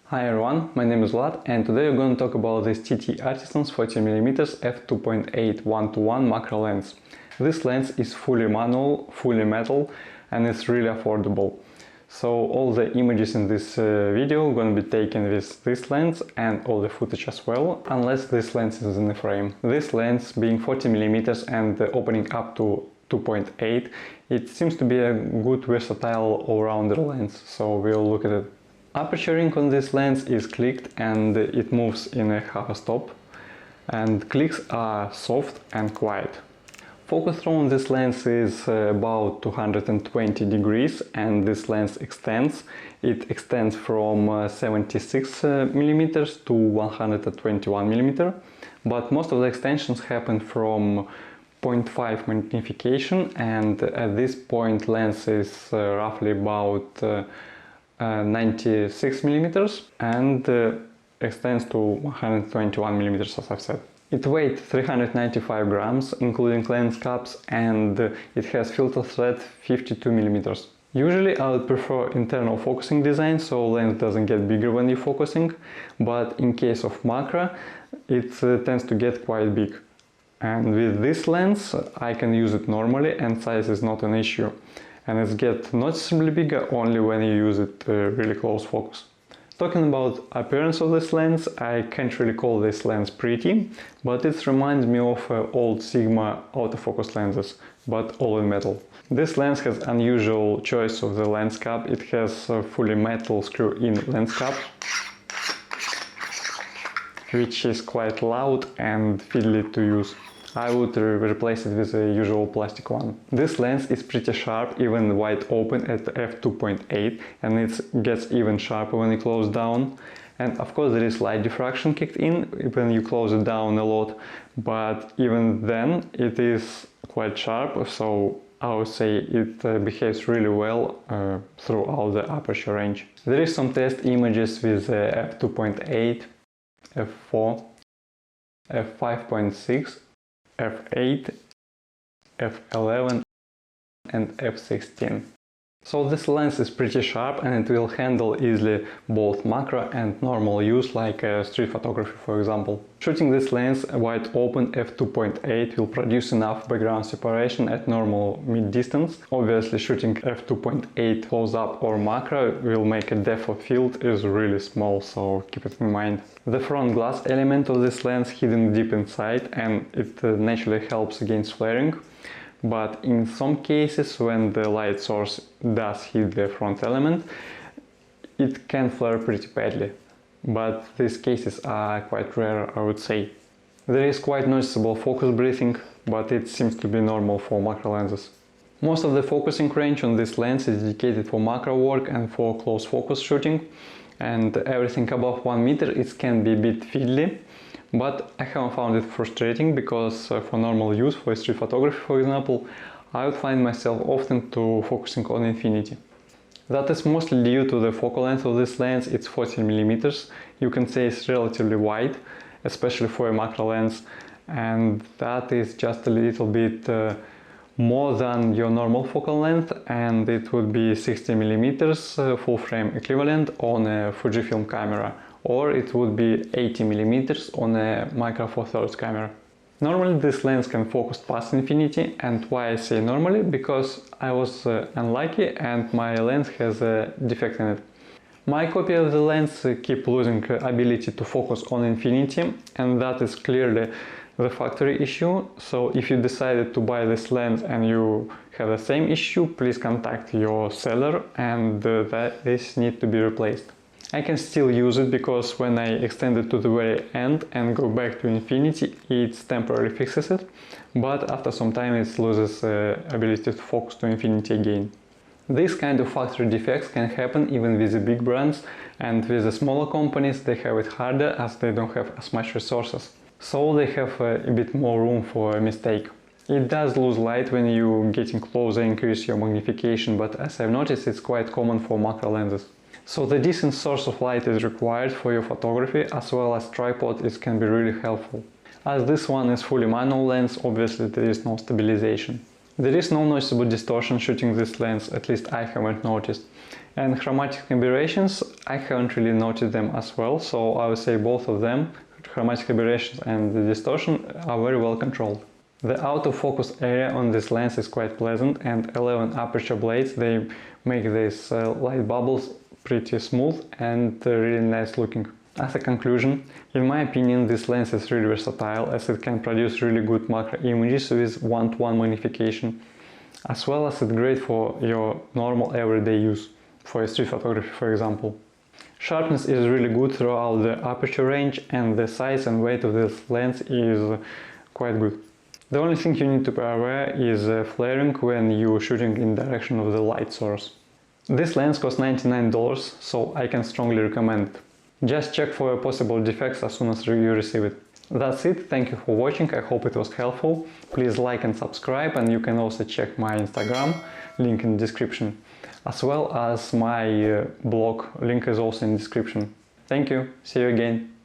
Hi everyone, my name is Vlad and today we're going to talk about this TTArtisans 40mm f2.8 1:1 macro lens. This lens is fully manual, fully metal, and it's really affordable. So all the images in this video are going to be taken with this lens and all the footage as well, unless this lens is in the frame. This lens being 40mm and opening up to 2.8, it seems to be a good versatile all-rounder lens, so we'll look at it. Aperturing on this lens is clicked and it moves in a half a stop, and clicks are soft and quiet. Focus throw on this lens is about 220 degrees and this lens extends. It extends from 76mm to 121mm, but most of the extensions happen from 0.5 magnification, and at this point lens is roughly about 96mm and extends to 121mm, as I've said. It weighs 395 grams, including lens caps, and it has filter thread 52mm. Usually I would prefer internal focusing design, so lens doesn't get bigger when you're focusing, but in case of macro it tends to get quite big. And with this lens I can use it normally and size is not an issue. And it gets noticeably bigger only when you use it really close focus. Talking about appearance of this lens, I can't really call this lens pretty, but it reminds me of old Sigma autofocus lenses, but all in metal. This lens has unusual choice of the lens cap. It has a fully metal screw-in lens cap, which is quite loud and fiddly to use. I would replace it with a usual plastic one. This lens is pretty sharp even wide open at f2.8, and it gets even sharper when you close down. And of course there is light diffraction kicked in when you close it down a lot, but even then it is quite sharp, so I would say it behaves really well throughout the aperture range. There is some test images with f2.8, f4, f5.6, f8, f11 and f16. So this lens is pretty sharp and it will handle easily both macro and normal use, like street photography for example. Shooting this lens wide open f2.8 will produce enough background separation at normal mid-distance. Obviously shooting f2.8 close up or macro will make a depth of field is really small, so keep it in mind. The front glass element of this lens hidden deep inside and it naturally helps against flaring. But in some cases, when the light source does hit the front element, it can flare pretty badly. But these cases are quite rare, I would say. There is quite noticeable focus breathing, but it seems to be normal for macro lenses. Most of the focusing range on this lens is dedicated for macro work and for close focus shooting, and everything above 1 meter it can be a bit fiddly. But I haven't found it frustrating, because for normal use, for street photography for example, I would find myself often focusing on infinity. That is mostly due to the focal length of this lens. It's 40mm. You can say it's relatively wide, especially for a macro lens, and that is just a little bit more than your normal focal length, and it would be 60mm full frame equivalent on a Fujifilm camera, or it would be 80mm on a Micro Four Thirds camera. Normally this lens can focus past infinity, and why I say normally? Because I was unlucky and my lens has a defect in it. My copy of the lens keep losing ability to focus on infinity, and that is clearly the factory issue. So if you decided to buy this lens and you have the same issue, please contact your seller and this needs to be replaced. I can still use it because when I extend it to the very end and go back to infinity, it temporarily fixes it, but after some time it loses ability to focus to infinity again. These kind of factory defects can happen even with the big brands, and with the smaller companies they have it harder as they don't have as much resources. So they have a bit more room for a mistake. It does lose light when you getting closer, increase your magnification, but as I've noticed it's quite common for macro lenses. So the decent source of light is required for your photography, as well as tripod can be really helpful. As this one is fully manual lens, obviously there is no stabilization. There is no noticeable distortion shooting this lens, at least I haven't noticed. And chromatic aberrations, I haven't really noticed them as well, so I would say both of them, chromatic aberrations and the distortion, are very well controlled. The autofocus area on this lens is quite pleasant, and 11 aperture blades, they make these light bubbles pretty smooth and really nice looking. As a conclusion, in my opinion, this lens is really versatile as it can produce really good macro images with 1:1 magnification, as well as it's great for your normal everyday use, for street photography for example. Sharpness is really good throughout the aperture range, and the size and weight of this lens is quite good. The only thing you need to be aware is flaring when you're shooting in direction of the light source. This lens costs $99, so I can strongly recommend it. Just check for possible defects as soon as you receive it. That's it, thank you for watching, I hope it was helpful. Please like and subscribe, and you can also check my Instagram, link in the description, as well as my blog, link is also in the description. Thank you, see you again.